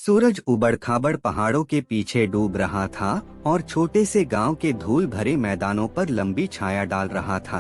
सूरज उबड़-खाबड़ पहाड़ों के पीछे डूब रहा था और छोटे से गांव के धूल भरे मैदानों पर लंबी छाया डाल रहा था।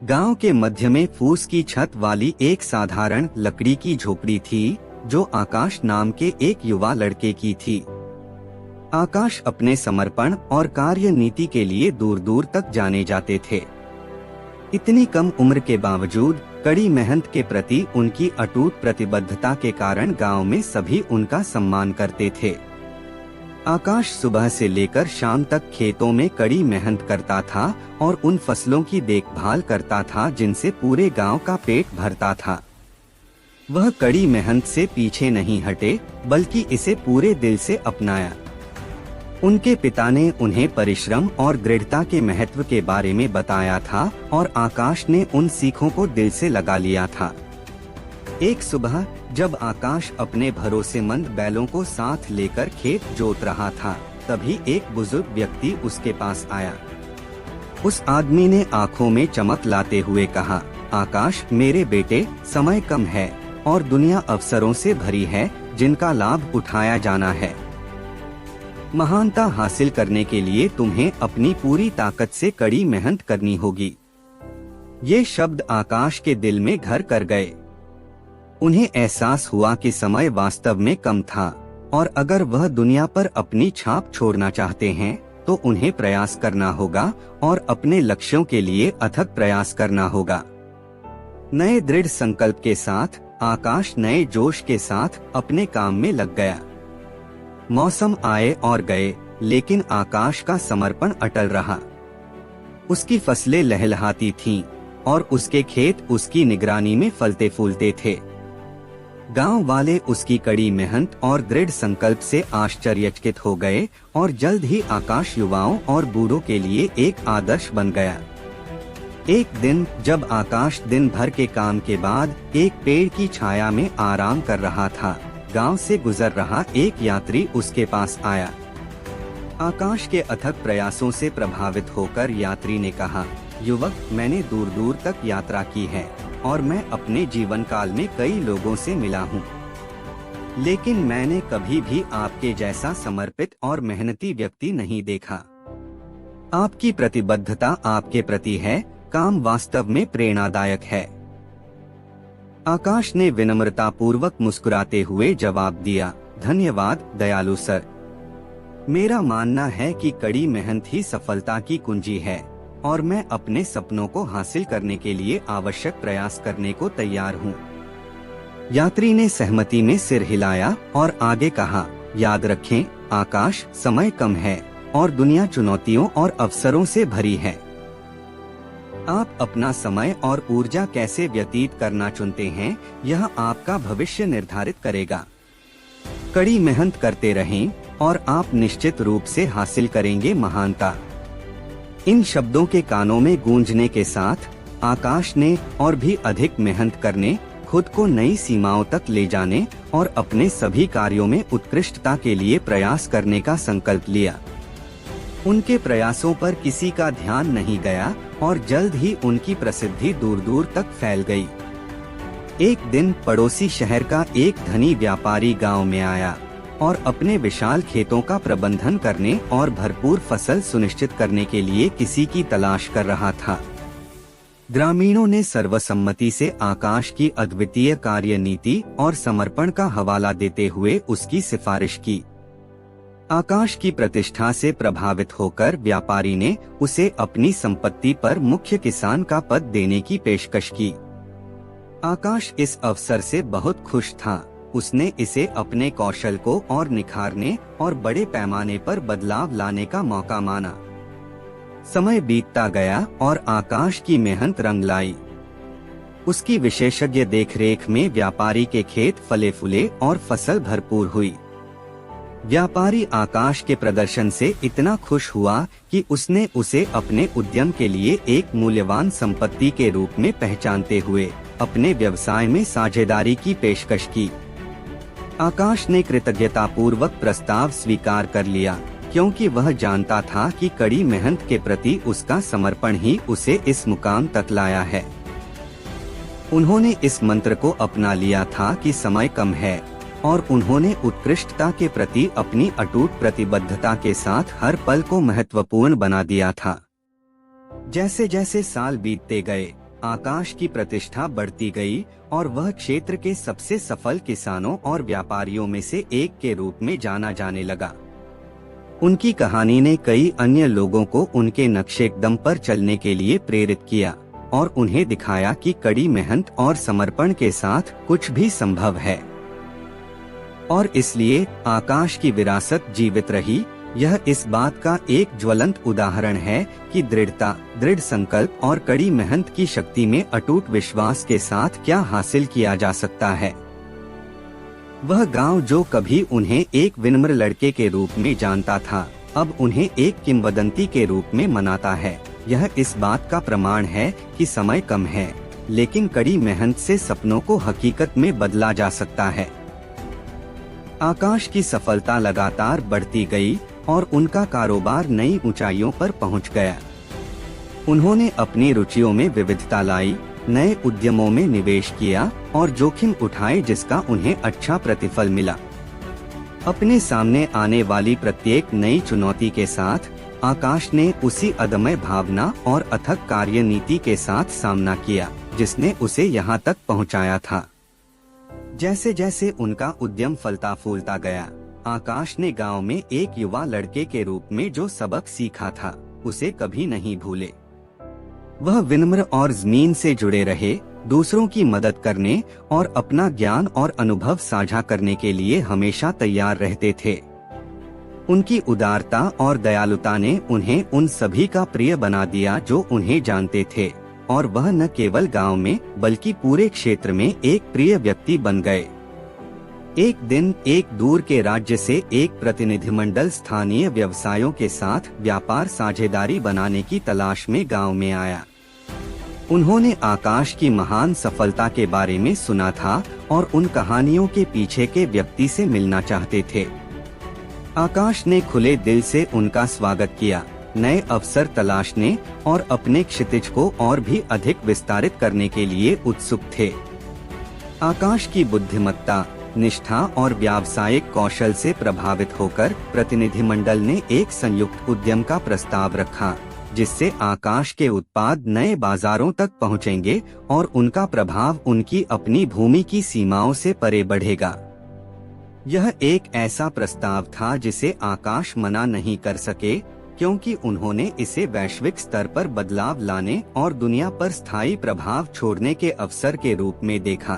गांव के मध्य में फूस की छत वाली एक साधारण लकड़ी की झोपड़ी थी जो आकाश नाम के एक युवा लड़के की थी। आकाश अपने समर्पण और कार्य नीति के लिए दूर दूर तक जाने जाते थे। इतनी कम उम्र के बावजूद कड़ी मेहनत के प्रति उनकी अटूट प्रतिबद्धता के कारण गांव में सभी उनका सम्मान करते थे। आकाश सुबह से लेकर शाम तक खेतों में कड़ी मेहनत करता था और उन फसलों की देखभाल करता था जिनसे पूरे गांव का पेट भरता था। वह कड़ी मेहनत से पीछे नहीं हटे बल्कि इसे पूरे दिल से अपनाया। उनके पिता ने उन्हें परिश्रम और दृढ़ता के महत्व के बारे में बताया था और आकाश ने उन सीखों को दिल से लगा लिया था। एक सुबह जब आकाश अपने भरोसेमंद बैलों को साथ लेकर खेत जोत रहा था, तभी एक बुजुर्ग व्यक्ति उसके पास आया। उस आदमी ने आंखों में चमक लाते हुए कहा, आकाश मेरे बेटे, समय कम है और दुनिया अवसरों से भरी है जिनका लाभ उठाया जाना है। महानता हासिल करने के लिए तुम्हें अपनी पूरी ताकत से कड़ी मेहनत करनी होगी। ये शब्द आकाश के दिल में घर कर गए। उन्हें एहसास हुआ कि समय वास्तव में कम था और अगर वह दुनिया पर अपनी छाप छोड़ना चाहते हैं तो उन्हें प्रयास करना होगा और अपने लक्ष्यों के लिए अथक प्रयास करना होगा। नए दृढ़ संकल्प के साथ आकाश नए जोश के साथ अपने काम में लग गया। मौसम आए और गए, लेकिन आकाश का समर्पण अटल रहा। उसकी फसलें लहलहाती थीं और उसके खेत उसकी निगरानी में फलते फूलते थे। गांव वाले उसकी कड़ी मेहनत और दृढ़ संकल्प से आश्चर्यचकित हो गए और जल्द ही आकाश युवाओं और बूढ़ों के लिए एक आदर्श बन गया। एक दिन जब आकाश दिन भर के काम के बाद एक पेड़ की छाया में आराम कर रहा था, गांव से गुजर रहा एक यात्री उसके पास आया। आकाश के अथक प्रयासों से प्रभावित होकर यात्री ने कहा, युवक, मैंने दूर दूर तक यात्रा की है और मैं अपने जीवन काल में कई लोगों से मिला हूँ, लेकिन मैंने कभी भी आपके जैसा समर्पित और मेहनती व्यक्ति नहीं देखा। आपकी प्रतिबद्धता आपके प्रति है, काम वास्तव में प्रेरणादायक है। आकाश ने विनम्रता पूर्वक मुस्कुराते हुए जवाब दिया, धन्यवाद दयालु सर। मेरा मानना है कि कड़ी मेहनत ही सफलता की कुंजी है और मैं अपने सपनों को हासिल करने के लिए आवश्यक प्रयास करने को तैयार हूँ। यात्री ने सहमति में सिर हिलाया और आगे कहा, याद रखें आकाश, समय कम है और दुनिया चुनौतियों और अवसरों से भरी है। आप अपना समय और ऊर्जा कैसे व्यतीत करना चुनते हैं, यह आपका भविष्य निर्धारित करेगा। कड़ी मेहनत करते रहें और आप निश्चित रूप से हासिल करेंगे महानता। इन शब्दों के कानों में गूंजने के साथ आकाश ने और भी अधिक मेहनत करने, खुद को नई सीमाओं तक ले जाने और अपने सभी कार्यों में उत्कृष्टता के लिए प्रयास करने का संकल्प लिया। उनके प्रयासों पर किसी का ध्यान नहीं गया और जल्द ही उनकी प्रसिद्धि दूर दूर तक फैल गई। एक दिन पड़ोसी शहर का एक धनी व्यापारी गांव में आया और अपने विशाल खेतों का प्रबंधन करने और भरपूर फसल सुनिश्चित करने के लिए किसी की तलाश कर रहा था। ग्रामीणों ने सर्वसम्मति से आकाश की अद्वितीय कार्यनीति और समर्पण का हवाला देते हुए उसकी सिफारिश की। आकाश की प्रतिष्ठा से प्रभावित होकर व्यापारी ने उसे अपनी संपत्ति पर मुख्य किसान का पद देने की पेशकश की। आकाश इस अवसर से बहुत खुश था। उसने इसे अपने कौशल को और निखारने और बड़े पैमाने पर बदलाव लाने का मौका माना। समय बीतता गया और आकाश की मेहनत रंग लाई। उसकी विशेषज्ञ देखरेख में व्यापारी के खेत फले फूले और फसल भरपूर हुई। व्यापारी आकाश के प्रदर्शन से इतना खुश हुआ कि उसने उसे अपने उद्यम के लिए एक मूल्यवान संपत्ति के रूप में पहचानते हुए अपने व्यवसाय में साझेदारी की पेशकश की। आकाश ने कृतज्ञतापूर्वक प्रस्ताव स्वीकार कर लिया, क्योंकि वह जानता था कि कड़ी मेहनत के प्रति उसका समर्पण ही उसे इस मुकाम तक लाया है। उन्होंने इस मंत्र को अपना लिया था कि समय कम है और उन्होंने उत्कृष्टता के प्रति अपनी अटूट प्रतिबद्धता के साथ हर पल को महत्वपूर्ण बना दिया था। जैसे जैसे साल बीतते गए, आकाश की प्रतिष्ठा बढ़ती गई और वह क्षेत्र के सबसे सफल किसानों और व्यापारियों में से एक के रूप में जाना जाने लगा। उनकी कहानी ने कई अन्य लोगों को उनके नक्शेकदम पर चलने के लिए प्रेरित किया और उन्हें दिखाया कि कड़ी मेहनत और समर्पण के साथ कुछ भी संभव है। और इसलिए आकाश की विरासत जीवित रही। यह इस बात का एक ज्वलंत उदाहरण है कि दृढ़ता, दृढ़ संकल्प और कड़ी मेहनत की शक्ति में अटूट विश्वास के साथ क्या हासिल किया जा सकता है। वह गांव जो कभी उन्हें एक विनम्र लड़के के रूप में जानता था, अब उन्हें एक किंवदंती के रूप में मनाता है। यह इस बात का प्रमाण है कि समय कम है, लेकिन कड़ी मेहनत से सपनों को हकीकत में बदला जा सकता है। आकाश की सफलता लगातार बढ़ती गई और उनका कारोबार नई ऊंचाइयों पर पहुंच गया। उन्होंने अपनी रुचियों में विविधता लाई, नए उद्यमों में निवेश किया और जोखिम उठाए जिसका उन्हें अच्छा प्रतिफल मिला। अपने सामने आने वाली प्रत्येक नई चुनौती के साथ आकाश ने उसी अदम्य भावना और अथक कार्यनीति के साथ सामना किया जिसने उसे यहाँ तक पहुँचाया था। जैसे जैसे उनका उद्यम फलता फूलता गया, आकाश ने गांव में एक युवा लड़के के रूप में जो सबक सीखा था उसे कभी नहीं भूले। वह विनम्र और जमीन से जुड़े रहे, दूसरों की मदद करने और अपना ज्ञान और अनुभव साझा करने के लिए हमेशा तैयार रहते थे। उनकी उदारता और दयालुता ने उन्हें उन सभी का प्रिय बना दिया जो उन्हें जानते थे, और वह न केवल गांव में बल्कि पूरे क्षेत्र में एक प्रिय व्यक्ति बन गए। एक दिन एक दूर के राज्य से एक प्रतिनिधिमंडल स्थानीय व्यवसायों के साथ व्यापार साझेदारी बनाने की तलाश में गांव में आया। उन्होंने आकाश की महान सफलता के बारे में सुना था और उन कहानियों के पीछे के व्यक्ति से मिलना चाहते थे। आकाश ने खुले दिल से उनका स्वागत किया, नए अवसर तलाशने और अपने क्षितिज को और भी अधिक विस्तारित करने के लिए उत्सुक थे। आकाश की बुद्धिमत्ता, निष्ठा और व्यावसायिक कौशल से प्रभावित होकर प्रतिनिधिमंडल ने एक संयुक्त उद्यम का प्रस्ताव रखा, जिससे आकाश के उत्पाद नए बाजारों तक पहुंचेंगे और उनका प्रभाव उनकी अपनी भूमि की सीमाओं से परे बढ़ेगा। यह एक ऐसा प्रस्ताव था जिसे आकाश मना नहीं कर सके, क्योंकि उन्होंने इसे वैश्विक स्तर पर बदलाव लाने और दुनिया पर स्थायी प्रभाव छोड़ने के अवसर के रूप में देखा।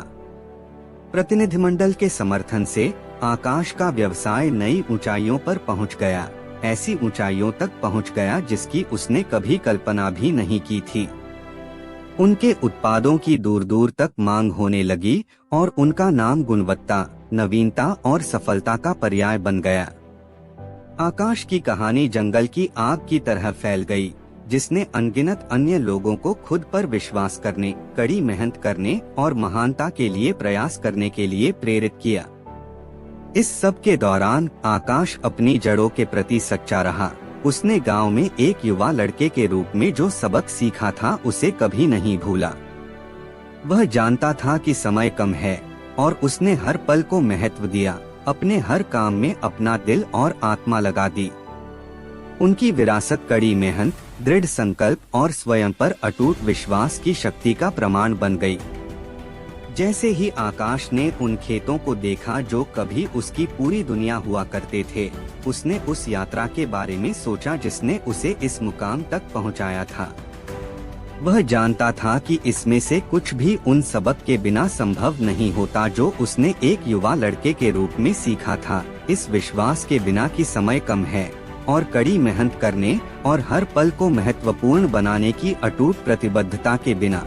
प्रतिनिधिमंडल के समर्थन से आकाश का व्यवसाय नई ऊंचाइयों पर पहुंच गया, ऐसी ऊंचाइयों तक पहुंच गया जिसकी उसने कभी कल्पना भी नहीं की थी। उनके उत्पादों की दूर दूर तक मांग होने लगी और उनका नाम गुणवत्ता, नवीनता और सफलता का पर्याय बन गया। आकाश की कहानी जंगल की आग की तरह फैल गई, जिसने अनगिनत अन्य लोगों को खुद पर विश्वास करने, कड़ी मेहनत करने और महानता के लिए प्रयास करने के लिए प्रेरित किया। इस सब के दौरान आकाश अपनी जड़ों के प्रति सच्चा रहा। उसने गांव में एक युवा लड़के के रूप में जो सबक सीखा था उसे कभी नहीं भूला। वह जानता था कि समय कम है और उसने हर पल को महत्व दिया, अपने हर काम में अपना दिल और आत्मा लगा दी। उनकी विरासत कड़ी मेहनत, दृढ़ संकल्प और स्वयं पर अटूट विश्वास की शक्ति का प्रमाण बन गई। जैसे ही आकाश ने उन खेतों को देखा जो कभी उसकी पूरी दुनिया हुआ करते थे, उसने उस यात्रा के बारे में सोचा जिसने उसे इस मुकाम तक पहुंचाया था। वह जानता था कि इसमें से कुछ भी उन सबक के बिना संभव नहीं होता जो उसने एक युवा लड़के के रूप में सीखा था। इस विश्वास के बिना कि समय कम है और कड़ी मेहनत करने और हर पल को महत्वपूर्ण बनाने की अटूट प्रतिबद्धता के बिना।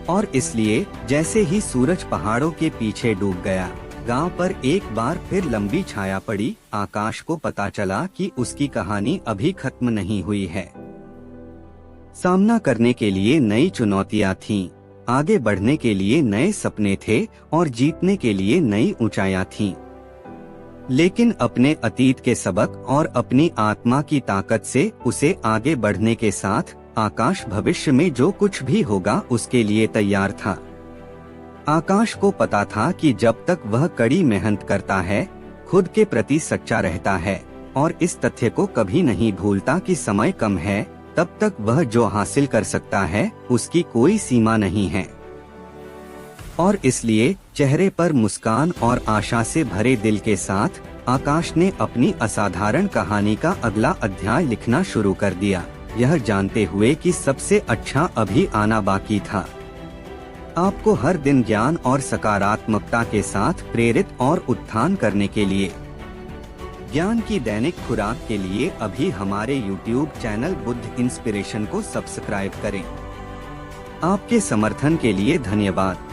और इसलिए जैसे ही सूरज पहाड़ों के पीछे डूब गया, गांव पर एक बार फिर लंबी छाया पड़ी। आकाश को पता चला कि उसकी कहानी अभी खत्म नहीं हुई है। सामना करने के लिए नई चुनौतियां थीं, आगे बढ़ने के लिए नए सपने थे और जीतने के लिए नई ऊंचाइयां थीं। लेकिन अपने अतीत के सबक और अपनी आत्मा की ताकत से उसे आगे बढ़ने के साथ आकाश भविष्य में जो कुछ भी होगा उसके लिए तैयार था। आकाश को पता था कि जब तक वह कड़ी मेहनत करता है, खुद के प्रति सच्चा रहता है और इस तथ्य को कभी नहीं भूलता कि समय कम है, तब तक वह जो हासिल कर सकता है उसकी कोई सीमा नहीं है। और इसलिए चेहरे पर मुस्कान और आशा से भरे दिल के साथ आकाश ने अपनी असाधारण कहानी का अगला अध्याय लिखना शुरू कर दिया, यह जानते हुए कि सबसे अच्छा अभी आना बाकी था। आपको हर दिन ज्ञान और सकारात्मकता के साथ प्रेरित और उत्थान करने के लिए ज्ञान की दैनिक खुराक के लिए अभी हमारे YouTube चैनल बुद्ध इंस्पिरेशन को सब्सक्राइब करें। आपके समर्थन के लिए धन्यवाद।